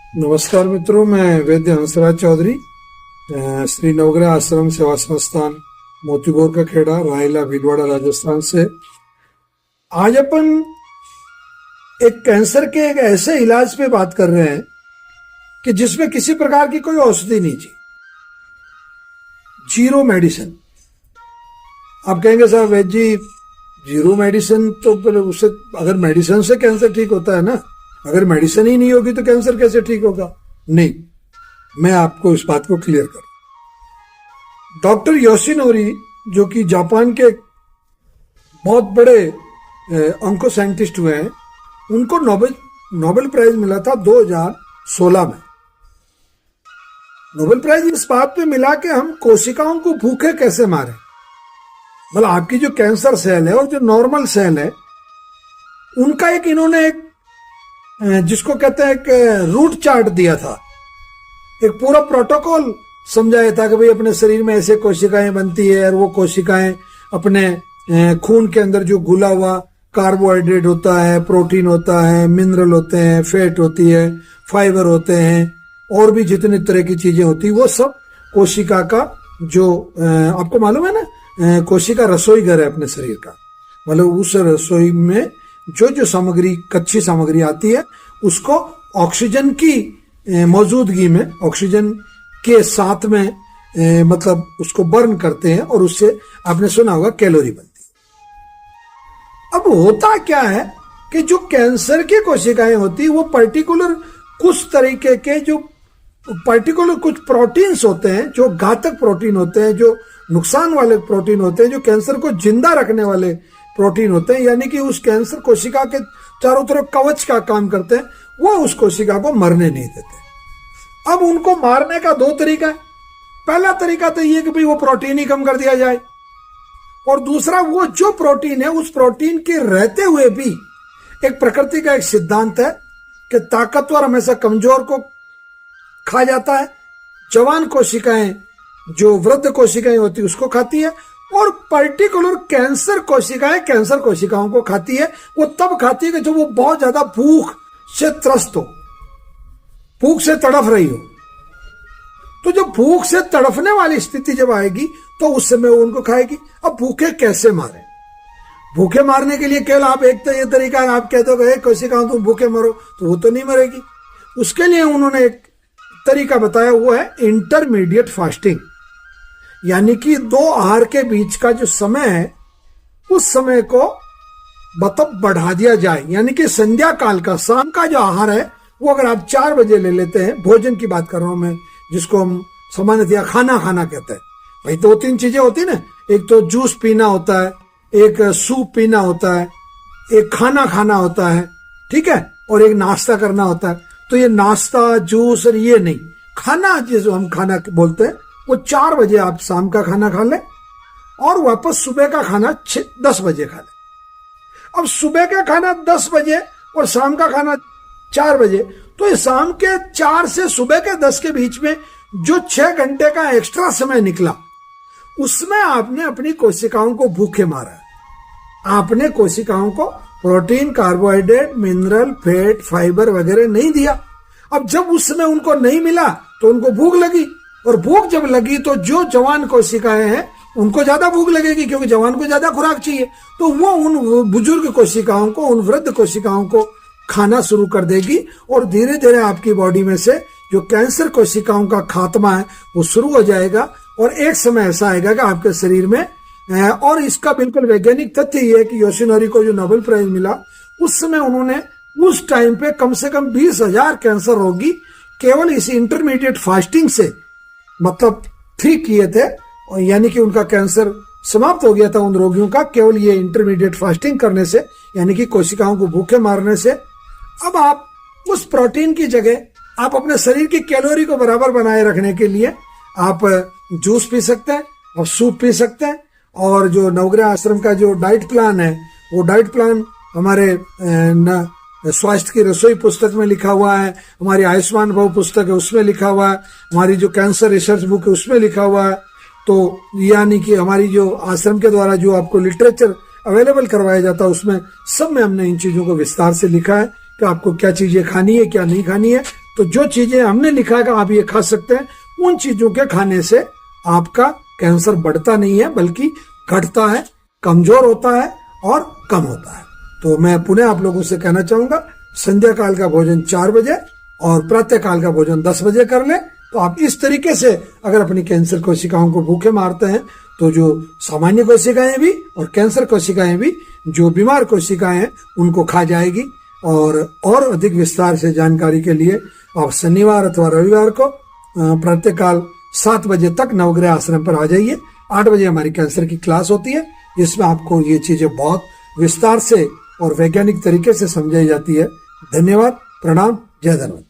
नमस्कार मित्रों, मैं वैद्य हंसराज चौधरी, श्री नवग्रह आश्रम सेवा संस्थान मोतीपुर का खेड़ा, रायला, भीलवाड़ा, राजस्थान से। आज अपन एक कैंसर के एक ऐसे इलाज पे बात कर रहे हैं कि जिसमें किसी प्रकार की कोई औषधि नहीं चाहिए, जीरो मेडिसिन। आप कहेंगे साहब वैद्य जी जीरो मेडिसिन, तो फिर उससे अगर मेडिसिन से कैंसर ठीक होता है ना, अगर मेडिसिन ही नहीं होगी तो कैंसर कैसे ठीक होगा? नहीं, मैं आपको इस बात को क्लियर कर। डॉक्टर योशिनोरी, जो कि जापान के बहुत बड़े ऑन्को साइंटिस्ट हुए हैं, उनको नोबेल प्राइज मिला था 2016 में। नोबेल प्राइज इस बात पे मिला कि हम कोशिकाओं को भूखे कैसे मारें। मतलब आपकी जो कैंसर सेल है और जो नॉर्मल सेल है, उनका इन्होंने एक जिसको कहते हैं एक रूट चार्ट दिया था, एक पूरा प्रोटोकॉल समझाया था कि भाई अपने शरीर में ऐसे कोशिकाएं बनती है और वो कोशिकाएं अपने खून के अंदर जो घुला हुआ कार्बोहाइड्रेट होता है, प्रोटीन होता है, मिनरल होते हैं, फैट होती है, फाइबर होते हैं, और भी जितनी तरह की चीजें होती है, वो सब कोशिका का जो आपको मालूम है ना, कोशिका रसोई घर है अपने शरीर का। मतलब उस रसोई में जो सामग्री, कच्ची सामग्री आती है, उसको ऑक्सीजन की मौजूदगी में, ऑक्सीजन के साथ में मतलब उसको बर्न करते हैं और उससे आपने सुना होगा कैलोरी बनती है। अब होता क्या है कि जो कैंसर की कोशिकाएं होती है, वो पर्टिकुलर कुछ तरीके के जो पर्टिकुलर कुछ प्रोटीन्स होते हैं, जो घातक प्रोटीन होते हैं, जो नुकसान वाले प्रोटीन होते हैं, जो कैंसर को जिंदा रखने वाले प्रोटीन होते हैं, यानी कि उस कैंसर कोशिका के चारों तरफ कवच का काम करते हैं, वो उस कोशिका को मरने नहीं देते। अब उनको मारने का दो तरीका है। पहला तरीका तो ये कि भाई वो प्रोटीन ही कम कर दिया जाए, और दूसरा वो जो प्रोटीन है, उस प्रोटीन के रहते हुए भी एक प्रकृति का एक सिद्धांत है कि ताकतवर हमेशा कमजोर को खा जाता है, जवान कोशिकाएं जो वृद्ध कोशिकाएं होती है उसको खाती है, और पर्टिकुलर कैंसर कोशिकाएं कैंसर कोशिकाओं को खाती है। वो तब खाती है कि जब वो बहुत ज्यादा भूख से त्रस्त हो, भूख से तड़फ रही हो। तो जब भूख से तड़फने वाली स्थिति जब आएगी तो उस समय वो उनको खाएगी। अब भूखे कैसे मारे? भूखे मारने के लिए केवल आप एक तो ये तरीका है, आप कहते हो कोशिकाओं तुम भूखे मरो, तो वो तो नहीं मरेगी। उसके लिए उन्होंने एक तरीका बताया, वो है इंटरमीडिएट फास्टिंग, यानी कि दो आहार के बीच का जो समय है, उस समय को मतलब बढ़ा दिया जाए। यानी कि संध्या काल का, शाम का जो आहार है, वो अगर आप 4 बजे ले लेते हैं, भोजन की बात कर रहा हूं मैं, जिसको हम सामान्यतः खाना कहते हैं। भाई 2-3 चीजें होती है ना, एक तो जूस पीना होता है, एक सूप पीना होता है, एक खाना होता है, ठीक है, और एक नाश्ता करना होता है। तो ये नाश्ता, जूस और ये नहीं, खाना जिसको हम खाना बोलते हैं, वो 4 बजे आप शाम का खाना खा लें और वापस सुबह का खाना 10 बजे खा लें। अब सुबह का खाना 10 बजे और शाम का खाना 4 बजे, तो शाम के 4 से सुबह के 10 के बीच में जो 6 घंटे का एक्स्ट्रा समय निकला, उसमें आपने अपनी कोशिकाओं को भूखे मारा। आपने कोशिकाओं को protein, carbohydrate, mineral, fat, fibre वगैरह नहीं दिया। अब जब उस समय उनको नहीं मिला तो उनको भूख लगी, और भूख जब लगी तो जो जवान कोशिकाएं हैं उनको ज्यादा भूख लगेगी, क्योंकि जवान को ज्यादा खुराक चाहिए। तो वो उन बुजुर्ग कोशिकाओं को, उन वृद्ध कोशिकाओं को खाना शुरू कर देगी, और धीरे धीरे आपकी बॉडी में से जो कैंसर कोशिकाओं का खात्मा है वो शुरू हो जाएगा। और एक समय ऐसा आएगा कि आपके शरीर में, और इसका बिल्कुल वैज्ञानिक तथ्य ये है कि योशिनोरी को जो नोबेल प्राइज मिला, उस समय उन्होंने उस टाइम पे कम से कम 20,000 कैंसर रोगी केवल इस इंटरमीडिएट फास्टिंग से मतलब ठीक किए थे, यानी कि उनका कैंसर समाप्त हो गया था उन रोगियों का, केवल ये इंटरमीडिएट फास्टिंग करने से, यानी कि कोशिकाओं को भूखे मारने से। अब आप उस प्रोटीन की जगह आप अपने शरीर की कैलोरी को बराबर बनाए रखने के लिए आप जूस पी सकते हैं और सूप पी सकते हैं। और जो नवग्रह आश्रम का जो डाइट प्लान है, वो डाइट प्लान हमारे स्वास्थ्य की रसोई पुस्तक में लिखा हुआ है, हमारी आयुष्मान भव पुस्तक है उसमें लिखा हुआ है, हमारी जो कैंसर रिसर्च बुक है उसमें लिखा हुआ है। तो यानी कि हमारी जो आश्रम के द्वारा जो आपको लिटरेचर अवेलेबल करवाया जाता है, उसमें सब में हमने इन चीजों को विस्तार से लिखा है कि आपको क्या चीजें खानी है, क्या नहीं खानी है। तो जो चीजें हमने लिखा है कि आप ये खा सकते हैं, उन चीजों के खाने से आपका कैंसर बढ़ता नहीं है बल्कि घटता है, कमजोर होता है और कम होता है। तो मैं पुनः आप लोगों से कहना चाहूंगा, संध्या काल का भोजन 4 बजे और प्रातः काल का भोजन 10 बजे कर लें। तो आप इस तरीके से अगर अपनी कैंसर कोशिकाओं को भूखे मारते हैं तो जो सामान्य कोशिकाएं भी और कैंसर कोशिकाएं भी, जो बीमार कोशिकाएं हैं, उनको खा जाएगी। और अधिक विस्तार से जानकारी के लिए आप शनिवार अथवा रविवार को प्रातःकाल 7 बजे तक नवग्रह आश्रम पर आ जाइए। 8 बजे हमारी कैंसर की क्लास होती है, जिसमें आपको ये चीजें बहुत विस्तार से और वैज्ञानिक तरीके से समझाई जाती है। धन्यवाद, प्रणाम, जय धन्यवाद।